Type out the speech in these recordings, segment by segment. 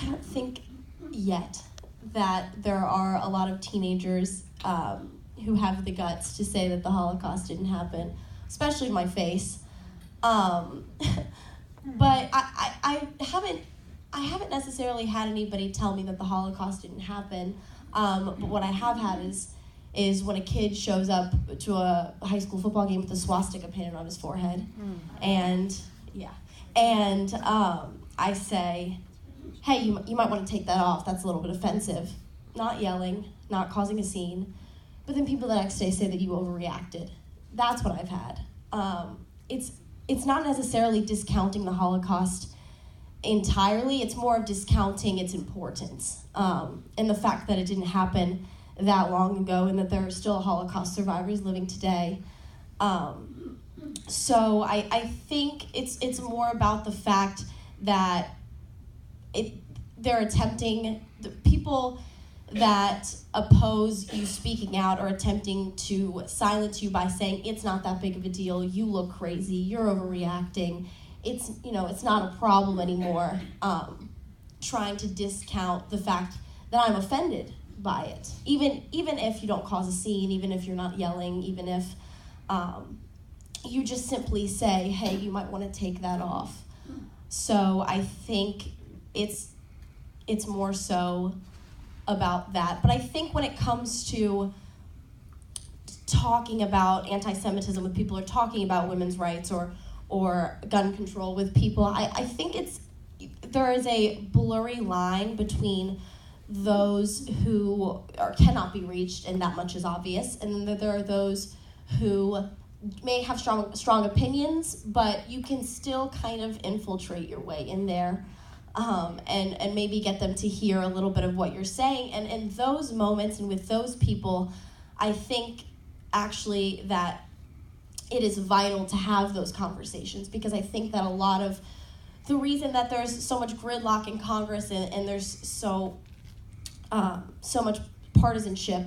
I don't think yet that there are a lot of teenagers who have the guts to say that the Holocaust didn't happen, especially my face. But I haven't necessarily had anybody tell me that the Holocaust didn't happen. But what I have had is when a kid shows up to a high school football game with a swastika painted on his forehead, and I say, hey, you might want to take that off. That's a little bit offensive. Not yelling, not causing a scene. But then people the next day say that you overreacted. That's what I've had. It's not necessarily discounting the Holocaust entirely. It's more of discounting its importance and the fact that it didn't happen that long ago and that there are still Holocaust survivors living today. So I think it's more about the fact that they're attempting, the people that oppose you speaking out are attempting to silence you by saying it's not that big of a deal, you look crazy, you're overreacting, it's not a problem anymore, trying to discount the fact that I'm offended by it, even if you don't cause a scene, even if you're not yelling, even if you just simply say, hey, you might want to take that off. So I think it's more so about that. But I think when it comes to talking about anti-Semitism with people or talking about women's rights or gun control with people, I think there is a blurry line between those who cannot be reached, and that much is obvious, and then there are those who may have strong opinions, but you can still kind of infiltrate your way in there. And maybe get them to hear a little bit of what you're saying. And in those moments and with those people, I think actually that it is vital to have those conversations, because I think that a lot of the reason that there's so much gridlock in Congress and there's so much partisanship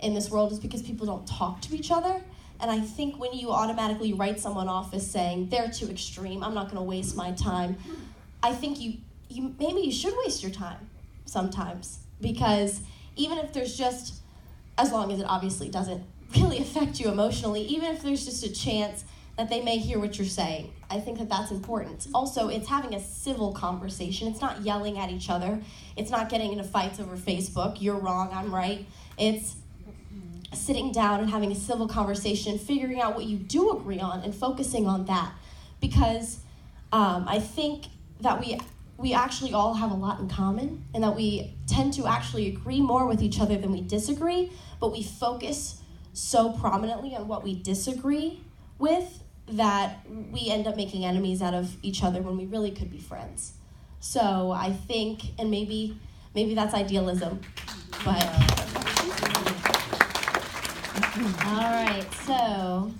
in this world is because people don't talk to each other. And I think when you automatically write someone off as saying they're too extreme, I'm not going to waste my time, I think maybe you should waste your time sometimes, because even if there's just, as long as it obviously doesn't really affect you emotionally, even if there's just a chance that they may hear what you're saying, I think that that's important. Also, it's having a civil conversation. It's not yelling at each other. It's not getting into fights over Facebook. You're wrong, I'm right. It's sitting down and having a civil conversation, figuring out what you do agree on and focusing on that. Because I think that we actually all have a lot in common, and that we tend to actually agree more with each other than we disagree, but we focus so prominently on what we disagree with that we end up making enemies out of each other when we really could be friends. So I think, and maybe that's idealism, but... All right, so